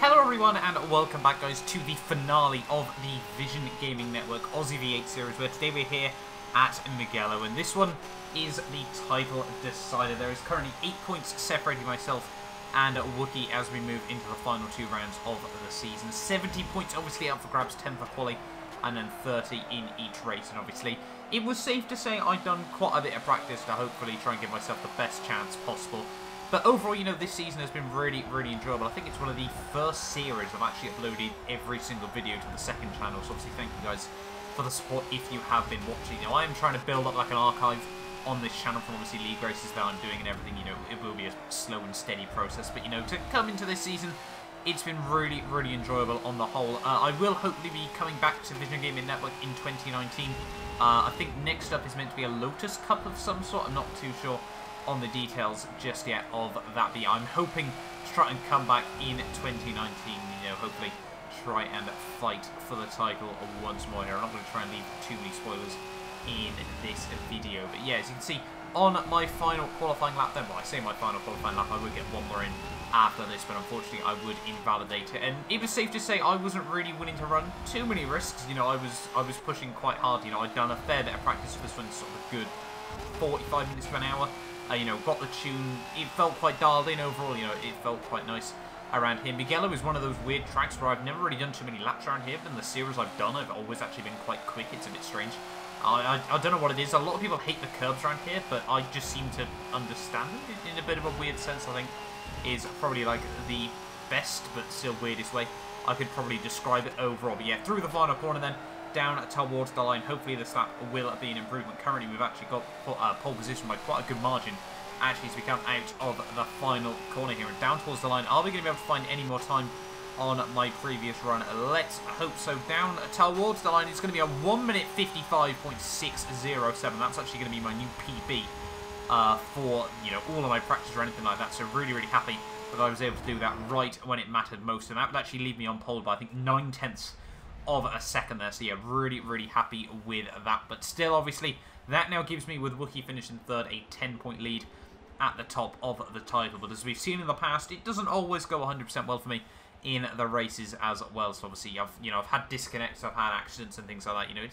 Hello everyone and welcome back guys to the finale of the Vision Gaming Network Aussie V8 series, where today we're here at Mugello, and this one is the title decider. There is currently 8 points separating myself and Wookie as we move into the final 2 rounds of the season. 70 points obviously up for grabs, 10 for quali and then 30 in each race, and obviously it was safe to say I'd done quite a bit of practice to hopefully try and give myself the best chance possible. But overall, you know, this season has been really enjoyable. I think it's one of the first series I've actually uploaded every single video to the second channel. So obviously, thank you guys for the support if you have been watching. You know, I am trying to build up like an archive on this channel from obviously league races that I'm doing and everything. You know, it will be a slow and steady process. But, you know, to come into this season, it's been really enjoyable on the whole. I will hopefully be coming back to Vision Gaming Network in 2019. I think next up is meant to be a Lotus Cup of some sort. I'm not too sure on the details just yet of that, but yeah, I'm hoping to try and come back in 2019, you know, hopefully try and fight for the title once more here. I'm not going to try and leave too many spoilers in this video, but yeah, as you can see, on my final qualifying lap then, well, I say my final qualifying lap, I would get one more in after this, but unfortunately I would invalidate it, and it was safe to say I wasn't really willing to run too many risks. You know, I was pushing quite hard. You know, I'd done a fair bit of practice for this one, sort of a good 45 minutes to an hour. You know, got the tune, it felt quite dialed in overall, you know, it felt quite nice around here. Mugello is one of those weird tracks where I've never really done too many laps around here, but in the series I've done, I've always actually been quite quick. It's a bit strange. I don't know what it is. A lot of people hate the curbs around here, but I just seem to understand it in a bit of a weird sense, I think, is probably like the best, but still weirdest way I could probably describe it overall. But yeah, through the final corner then, down towards the line. Hopefully this lap will be an improvement. Currently we've actually got pole position by quite a good margin actually as we come out of the final corner here and down towards the line. Are we going to be able to find any more time on my previous run? Let's hope so. Down towards the line, it's going to be a 1 minute 55.607. That's actually going to be my new PB for, you know, all of my practice or anything like that. So really happy that I was able to do that right when it mattered most, and that would actually leave me on pole by I think 9/10 of a second there. So yeah, really happy with that. But still, obviously, that now gives me, with Wookie finishing third, a 10-point lead at the top of the title. But as we've seen in the past, it doesn't always go 100% well for me in the races as well. So obviously, I've had disconnects, I've had accidents and things like that. You know,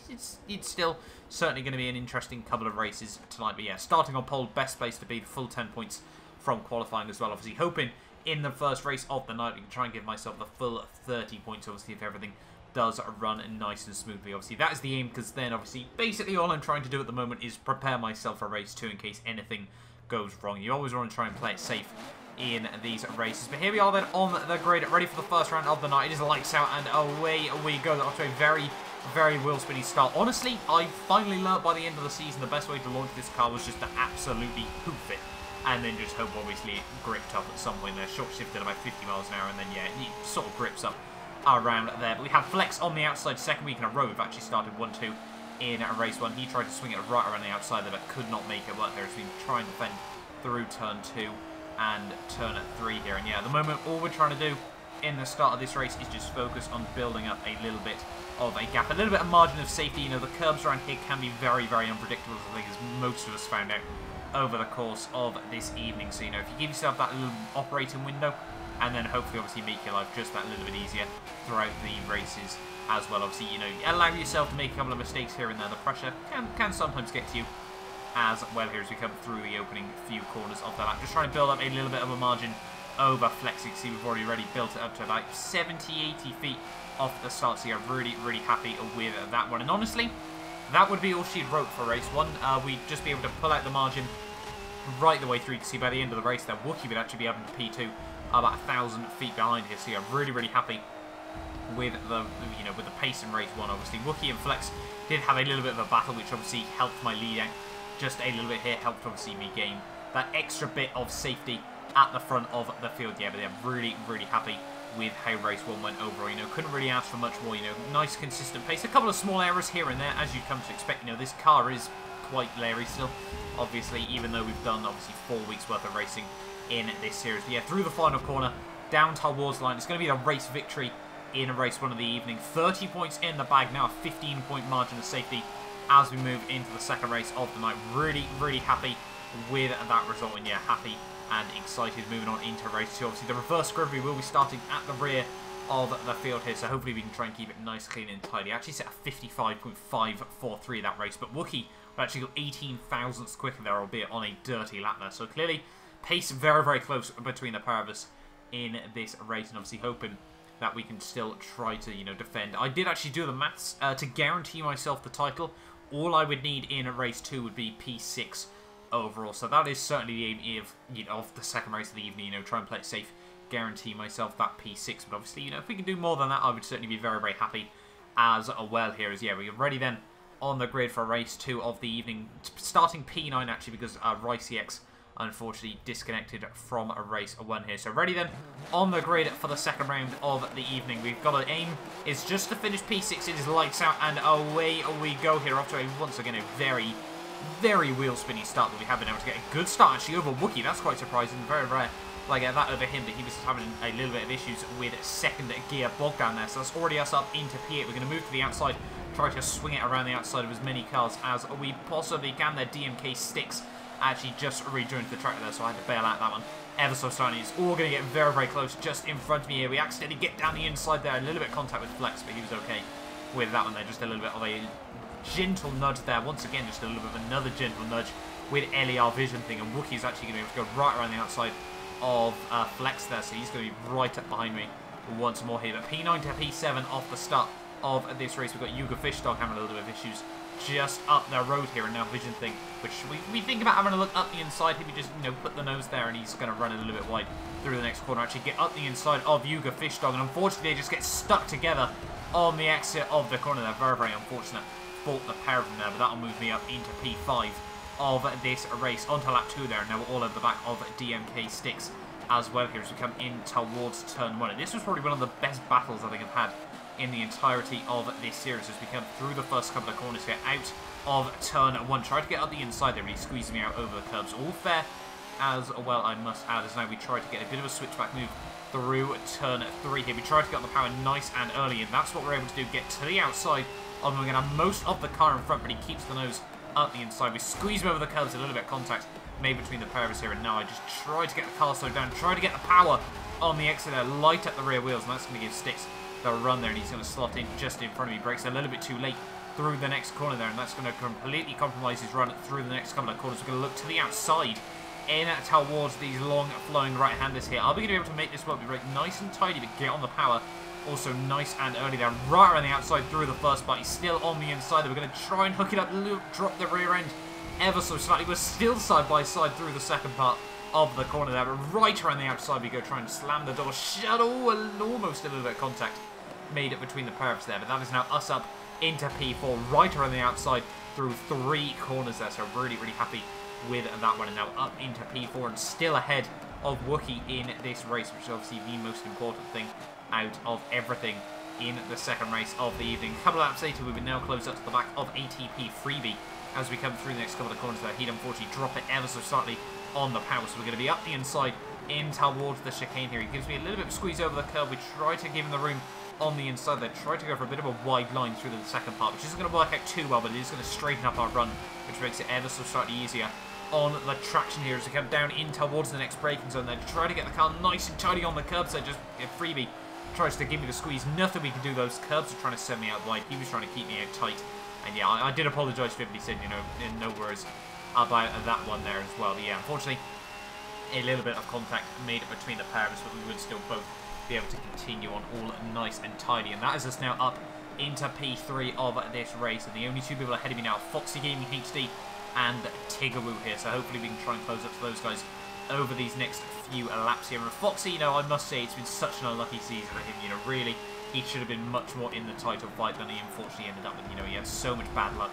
it's still certainly going to be an interesting couple of races tonight. But yeah, starting on pole, best place to be, the full 10 points from qualifying as well. Obviously, hoping in the first race of the night, we can try and give myself the full 30 points. Obviously, if everything does run nice and smoothly. Obviously, that is the aim, because then, obviously, basically all I'm trying to do at the moment is prepare myself for race 2 in case anything goes wrong. You always want to try and play it safe in these races. But here we are then on the grid, ready for the first round of the night. It is lights out, and away we go. After a very wheel spinny start. Honestly, I finally learnt by the end of the season the best way to launch this car was just to absolutely hoof it, and then just hope, obviously, it gripped up at some point there. Short shifted about 50 miles an hour, and then, yeah, it sort of grips up around there. But we have Flex on the outside, second week in a row. We've actually started 1-2 in race 1. He tried to swing it right around the outside there, but could not make it work there. He's been trying to fend through turn 2 and turn 3 here. And yeah, at the moment, all we're trying to do in the start of this race is just focus on building up a little bit of a gap, a little bit of margin of safety. You know, the curbs around here can be very unpredictable, I think, as most of us found out over the course of this evening. So, you know, if you give yourself that little operating window, and then hopefully, obviously, make your life just that little bit easier throughout the races as well. Obviously, you know, allow yourself to make a couple of mistakes here and there. The pressure can sometimes get to you as well here as we come through the opening few corners of the lap. Just trying to build up a little bit of a margin over Flex. You can see we've already built it up to about 70-80 feet off the start. So, yeah, really happy with that one. And honestly, that would be all she wrote for race 1. We'd just be able to pull out the margin right the way through. You can see by the end of the race that Wookie would actually be up into P2. About 1,000 feet behind here, so yeah, really happy with the with the pace in race 1. Obviously, Wookie and Flex did have a little bit of a battle, which obviously helped my lead out just a little bit here. Helped obviously me gain that extra bit of safety at the front of the field. Yeah, but they're really happy with how race 1 went overall. You know, couldn't really ask for much more. You know, nice consistent pace. A couple of small errors here and there, as you come to expect. You know, this car is quite leery still, obviously, even though we've done obviously 4 weeks worth of racing in this series. But yeah, through the final corner, down towards the line. It's going to be the race victory in race 1 of the evening. 30 points in the bag now, a 15-point margin of safety as we move into the second race of the night. Really happy with that result, and yeah, happy and excited. Moving on into race 2. Obviously, the reverse grid will be starting at the rear of the field here, so hopefully we can try and keep it nice, clean and tidy. I actually set a 55.543 that race, but Wookie actually got 18 thousandths quicker there, albeit on a dirty lap there. So clearly, pace very, very close between the pair of us in this race, and obviously hoping that we can still try to, you know, defend. I did actually do the maths to guarantee myself the title. All I would need in race 2 would be P6 overall. So that is certainly the aim of, you know, of the second race of the evening. You know, try and play it safe, guarantee myself that P6. But obviously, you know, if we can do more than that, I would certainly be very, very happy as well here. As yeah, we're ready then on the grid for race 2 of the evening, starting P9 actually, because RiceX unfortunately disconnected from a race 1 here. So ready then on the grid for the second round of the evening. We've got an aim is just to finish P6. It is lights out and away we go here after once again a very, very wheel spinny start that we have been able to get a good start actually over Wookie. That's quite surprising. Very rare like that over him, but he was having a little bit of issues with second gear bog down there. So that's already us up into P8. We're going to move to the outside, try to swing it around the outside of as many cars as we possibly can. Their DMK sticks actually just rejoined the track there, so I had to bail out that one ever so slightly. It's all going to get very, very close just in front of me here. We accidentally get down the inside there, a little bit of contact with Flex, but he was okay with that one there. Just a little bit of a gentle nudge there. Once again, just a little bit of another gentle nudge with LER vision thing, and Wookie's actually going to be able to go right around the outside of Flex there, so he's going to be right up behind me once more here. But P9 to P7 off the start of this race. We've got Yuga Fishdog having a little bit of issues just up the road here, and now Vision Thing, which we think about having a look up the inside. He would just, you know, put the nose there, and he's going to run a little bit wide through the next corner. Actually get up the inside of Yuga Fishdog, and unfortunately they just get stuck together on the exit of the corner there. Very, very unfortunate for the pair of them there, but that'll move me up into P5 of this race onto lap 2 there. Now we're all over the back of DMK sticks as well here as we come in towards turn 1. And this was probably one of the best battles I think I've had in the entirety of this series as we come through the first couple of corners here out of turn 1. Try to get up the inside there, really squeezing me out over the curbs. All fair as well, I must add, as now we try to get a bit of a switchback move through turn 3 here. We try to get on the power nice and early, and that's what we're able to do, get to the outside. We're going to have most of the car in front, but he keeps the nose up the inside. We squeeze him over the curves, a little bit of contact made between the pair of us here, and now I just try to get the car slowed down, try to get the power on the exit there, light up the rear wheels, and that's going to give Sticks the run there, and he's going to slot in just in front of me. Brakes a little bit too late through the next corner there, and that's going to completely compromise his run through the next couple of corners. We're going to look to the outside in towards these long flowing right-handers here. Are we going to be able to make this rugby brake nice and tidy, but get on the power also nice and early there, right around the outside through the first part. He's still on the inside. We're going to try and hook it up, drop the rear end ever so slightly. We're still side by side through the second part of the corner there, but right around the outside we go, try and slam the door shut. Oh, almost a little bit of contact made it between the pair of us there, but that is now us up into P4 right around the outside through 3 corners there, so really, really happy with that one. And now up into P4 and still ahead of Wookie in this race, which is obviously the most important thing out of everything in the second race of the evening. A couple of laps later, we will now close up to the back of ATP Freebie as we come through the next couple of corners there. He'd unfortunately drop it ever so slightly on the power, so we're going to be up the inside in towards the chicane here. He gives me a little bit of squeeze over the curve. We try to give him the room on the inside there, try to go for a bit of a wide line through the second part, which isn't going to work out too well, but it is going to straighten up our run, which makes it ever so slightly easier on the traction here as we come down in towards the next braking zone there. Try to get the car nice and tidy on the curbs there. Just Freebie tries to give me the squeeze. Nothing we can do. Those curbs are trying to send me out wide. He was trying to keep me out tight. And yeah, I did apologise to him. He said, you know, in no worries about that one there as well. But yeah, unfortunately, a little bit of contact made it between the pair of us, but we would still both be able to continue on all nice and tidy. And that is us now up into P3 of this race. And the only 2 people ahead of me now, Foxy Gaming HD and Tiggeroo here. So hopefully we can try and close up to those guys over these next few laps here. And Foxy, you know, I must say it's been such an unlucky season for him. You know, really, he should have been much more in the title fight than he unfortunately ended up with. You know, he had so much bad luck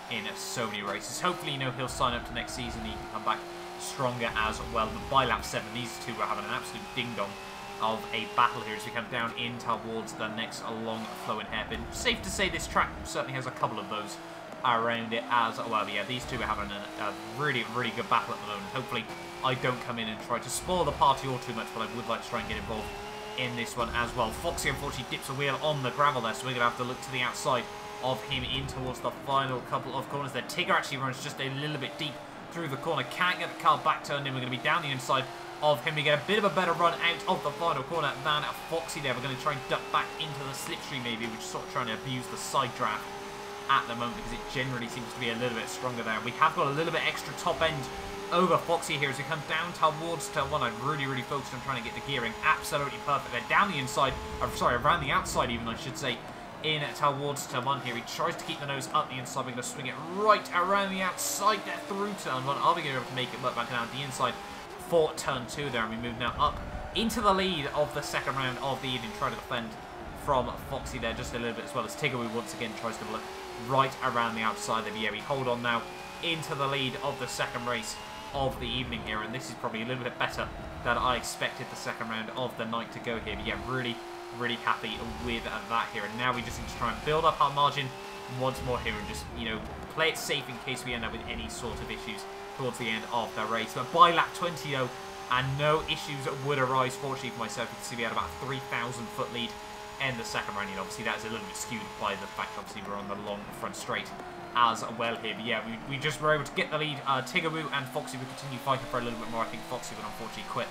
in so many races. Hopefully, you know, he'll sign up to next season. He can come back stronger as well. But by lap 7, these 2 were having an absolute ding-dong of a battle here as we come down in towards the next long flowing hairpin. Safe to say this track certainly has a couple of those around it as well. But yeah, these 2 are having a really, really good battle at the moment. Hopefully, I don't come in and try to spoil the party all too much, but I would like to try and get involved in this one as well. Foxy unfortunately dips a wheel on the gravel there, so we're going to have to look to the outside of him in towards the final couple of corners there. Tigger actually runs just a little bit deep through the corner, can't get the car back turned in. We're going to be down the inside of him. We get a bit of a better run out of the final corner than Foxy there. We're going to try and duck back into the slipstream maybe. We're just sort of trying to abuse the side draft at the moment because it generally seems to be a little bit stronger there. We have got a little bit extra top end over Foxy here as we come down towards turn 1. I've really focused on trying to get the gearing absolutely perfect there. Down the inside, sorry, around the outside even, I should say, in towards turn 1 here. He tries to keep the nose up the inside. We're going to swing it right around the outside there through turn 1. Are we going to be able to make it work back down the inside for turn 2 there? And we move now up into the lead of the second round of the evening. Try to defend from Foxy there just a little bit as well as Tigger, who once again tries to look right around the outside there. Yeah, we hold on now into the lead of the second race of the evening here, and this is probably a little bit better than I expected the second round of the night to go here. But yeah, really happy with that here. And now we just need to try and build up our margin once more here and just, you know, play it safe in case we end up with any sort of issues towards the end of the race. But by lap 20 though, and no issues would arise, fortunately for myself. You can see we had about a 3,000 foot lead in the second round, and obviously that is a little bit skewed by the fact obviously we're on the long front straight as well here. But yeah, we just were able to get the lead. Tiggeroo and Foxy would continue fighting for a little bit more. I think Foxy would unfortunately quit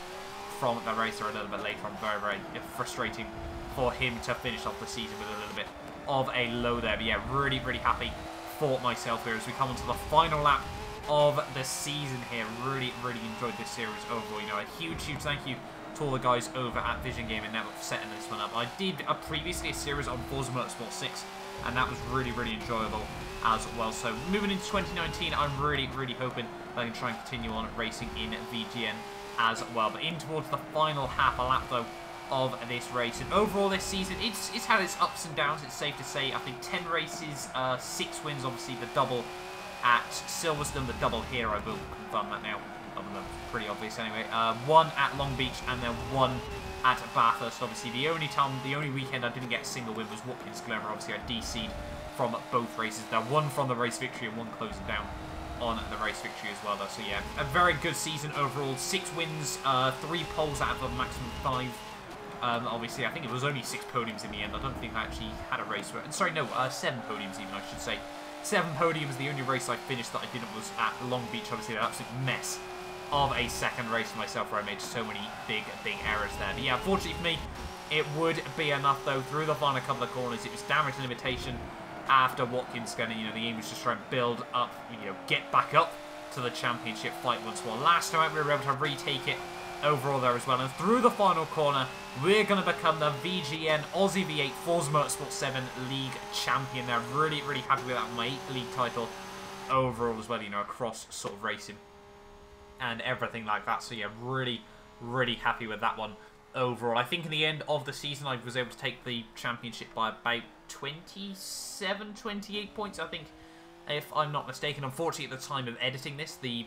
from the race a little bit later on. Very frustrating for him to finish off the season with a little bit of a low there. But yeah, really happy for myself here as we come into the final lap of the season here. Really enjoyed this series overall. You know, a huge thank you to all the guys over at Vision Gaming Network for setting this one up. I did previously a series on Forza Motorsport 6, and that was really enjoyable as well. So moving into 2019, I'm really hoping that I can try and continue on racing in VGN as well. But in towards the final half a lap though of this race, and overall this season it's had its ups and downs. It's safe to say. I think 10 races, 6 wins, obviously the double at Silverstone, the double here, I will confirm that now. Pretty obvious anyway. 1 at Long Beach and then 1 at Bathurst. Obviously the only weekend I didn't get a single win was Watkins Glen. Obviously I DC'd from both races there. 1 from the race victory and 1 closing down on the race victory as well though. So yeah, a very good season overall. 6 wins, 3 poles out of a maximum 5. Obviously I think it was only 6 podiums in the end. I don't think I actually had a race where, sorry, no, 7 podiums even, I should say. 7 podiums. The only race I finished that I didn't was at Long Beach. Obviously an absolute mess of a second race for myself where I made so many big errors there. But yeah, fortunately for me, it would be enough though. Through the final couple of corners, it was damage limitation after Watkins Glen. You know, the aim was just try and build up, you know, get back up to the championship fight once more. Last time we were able to retake it overall there as well. And through the final corner, we're going to become the VGN Aussie V8 Forza Motorsport 7 League Champion. They're really happy with that. My 8th league title overall as well, you know, across sort of racing and everything like that. So yeah, really happy with that one overall. I think in the end of the season I was able to take the championship by about 28 points, I think, if I'm not mistaken. Unfortunately at the time of editing this, the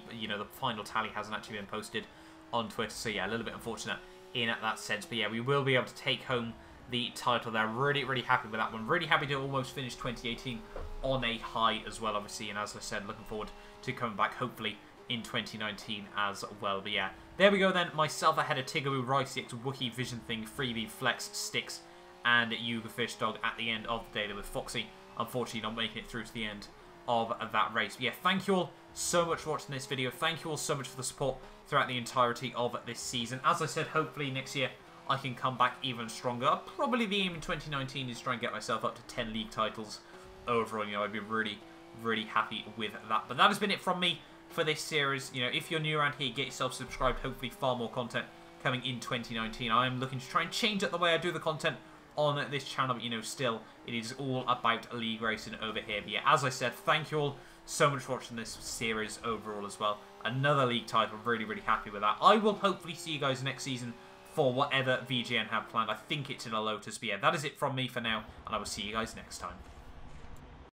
final tally hasn't actually been posted on Twitter, so yeah, a little bit unfortunate in that sense. But yeah, we will be able to take home the title there. Really happy with that one. Really happy to almost finish 2018 on a high as well, obviously. And as I said, looking forward to coming back hopefully in 2019 as well. But yeah, there we go then. Myself ahead of Tiggeroo, Ricx, Wookie, Vision Thing, Freebie, Flex, Sticks, and Yuga Fish Dog at the end of the day there with Foxy unfortunately not making it through to the end of that race. But yeah, thank you all so much for watching this video. Thank you all so much for the support throughout the entirety of this season. As I said, hopefully next year I can come back even stronger. Probably the aim in 2019 is to try and get myself up to 10 league titles overall. You know, I'd be really happy with that. But that has been it from me for this series. You know, if you're new around here, get yourself subscribed. Hopefully far more content coming in 2019. I am looking to try and change up the way I do the content on this channel, but you know, still it is all about league racing over here. But yeah, as I said, thank you all so much for watching this series overall as well. Another league title, really happy with that. I will hopefully see you guys next season for whatever VGN have planned. I think it's in a Lotus. But yeah, that is it from me for now, and I will see you guys next time.